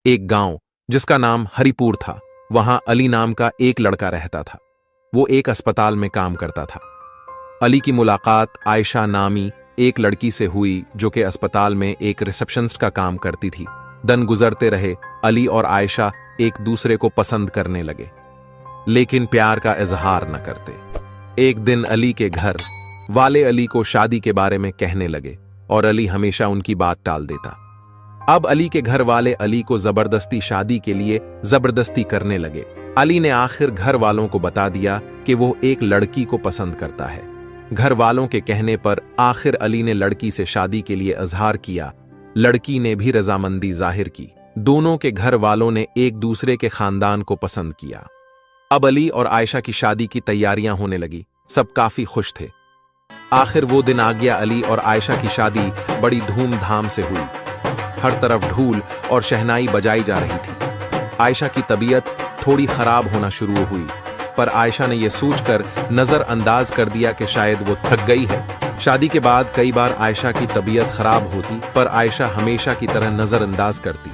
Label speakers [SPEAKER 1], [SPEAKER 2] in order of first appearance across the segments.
[SPEAKER 1] एक गांव जिसका नाम हरिपुर था, वहां अली नाम का एक लड़का रहता था। वो एक अस्पताल में काम करता था। अली की मुलाकात आयशा नामी एक लड़की से हुई जो कि अस्पताल में एक रिसेप्शनिस्ट का काम करती थी। दिन गुजरते रहे, अली और आयशा एक दूसरे को पसंद करने लगे, लेकिन प्यार का इजहार न करते। एक दिन अली के घर वाले अली को शादी के बारे में कहने लगे और अली हमेशा उनकी बात टाल देता। अब अली के घर वाले अली को जबरदस्ती शादी के लिए जबरदस्ती करने लगे। अली ने आखिर घर वालों को बता दिया कि वो एक लड़की को पसंद करता है। घर वालों के कहने पर आखिर अली ने लड़की से शादी के लिए इजहार किया। लड़की ने भी रजामंदी जाहिर की। दोनों के घर वालों ने एक दूसरे के खानदान को पसंद किया। अब अली और आयशा की शादी की तैयारियां होने लगी। सब काफी खुश थे। आखिर वो दिन आ गया। अली और आयशा की शादी बड़ी धूमधाम से हुई। हर तरफ ढोल और शहनाई बजाई जा रही थी। आयशा की तबीयत थोड़ी खराब होना शुरू हुई, पर आयशा ने यह सोचकर नजरअंदाज कर दिया कि शायद वो थक गई है। शादी के बाद कई बार आयशा की तबीयत खराब होती, पर आयशा हमेशा की तरह नजरअंदाज करती।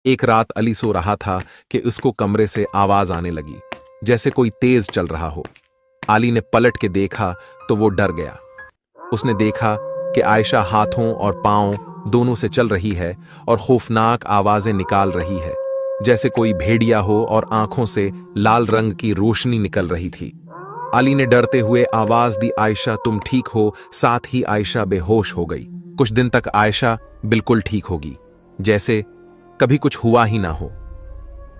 [SPEAKER 1] एक रात अली सो रहा था कि उसको कमरे से आवाज आने लगी, जैसे कोई तेज चल रहा हो। अली ने पलट के देखा तो वो डर गया। उसने देखा कि आयशा हाथों और पांव दोनों से चल रही है और खौफनाक आवाजें निकाल रही है, जैसे कोई भेड़िया हो, और आंखों से लाल रंग की रोशनी निकल रही थी। अली ने डरते हुए आवाज दी, आयशा तुम ठीक हो? साथ ही आयशा बेहोश हो गई। कुछ दिन तक आयशा बिल्कुल ठीक होगी, जैसे कभी कुछ हुआ ही ना हो।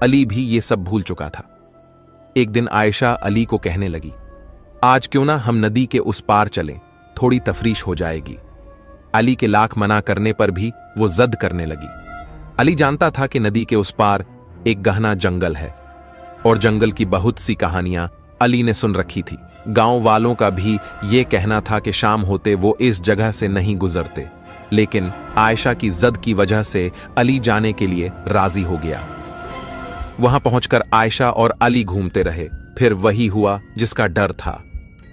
[SPEAKER 1] अली भी ये सब भूल चुका था। एक दिन आयशा अली को कहने लगी, आज क्यों ना हम नदी के उस पार चलें, थोड़ी तफरीश हो जाएगी। अली के लाख मना करने पर भी वो जिद करने लगी। अली जानता था कि नदी के उस पार एक गहना जंगल है और जंगल की बहुत सी कहानियां अली ने सुन रखी थी। गांव वालों का भी ये कहना था कि शाम होते वो इस जगह से नहीं गुजरते, लेकिन आयशा की जिद की वजह से अली जाने के लिए राजी हो गया। वहां पहुंचकर आयशा और अली घूमते रहे। फिर वही हुआ जिसका डर था।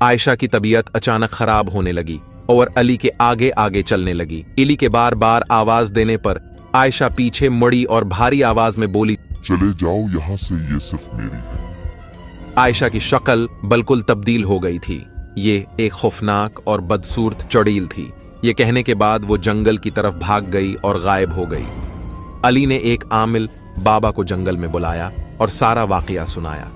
[SPEAKER 1] आयशा की तबीयत अचानक खराब होने लगी और अली के आगे आगे चलने लगी। अली के बार बार आवाज देने पर आयशा पीछे मुड़ी और भारी आवाज में बोली,
[SPEAKER 2] चले जाओ यहां से, ये सिर्फ मेरी है।
[SPEAKER 1] आयशा की शक्ल बिल्कुल तब्दील हो गई थी। ये एक खौफनाक और बदसूरत चुड़ैल थी। ये कहने के बाद वो जंगल की तरफ भाग गई और गायब हो गई। अली ने एक आमिल बाबा को जंगल में बुलाया और सारा वाकया सुनाया।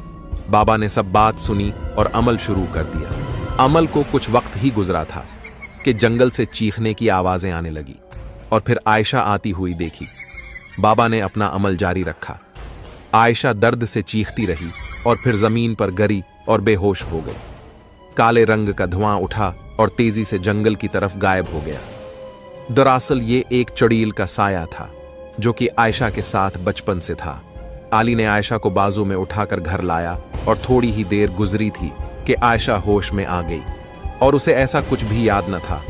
[SPEAKER 1] बाबा ने सब बात सुनी और अमल शुरू कर दिया। अमल को कुछ वक्त ही गुजरा था कि जंगल से चीखने की आवाजें आने लगी और फिर आयशा आती हुई देखी। बाबा ने अपना अमल जारी रखा। आयशा दर्द से चीखती रही और फिर जमीन पर गिरी और बेहोश हो गई। काले रंग का धुआं उठा और तेजी से जंगल की तरफ गायब हो गया। दरअसल ये एक चुड़ैल का साया था जो कि आयशा के साथ बचपन से था। अली ने आयशा को बाजू में उठाकर घर लाया और थोड़ी ही देर गुजरी थी कि आयशा होश में आ गई और उसे ऐसा कुछ भी याद न था।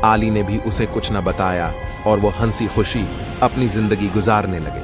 [SPEAKER 1] अली ने भी उसे कुछ न बताया और वो हंसी खुशी अपनी जिंदगी गुजारने लगे।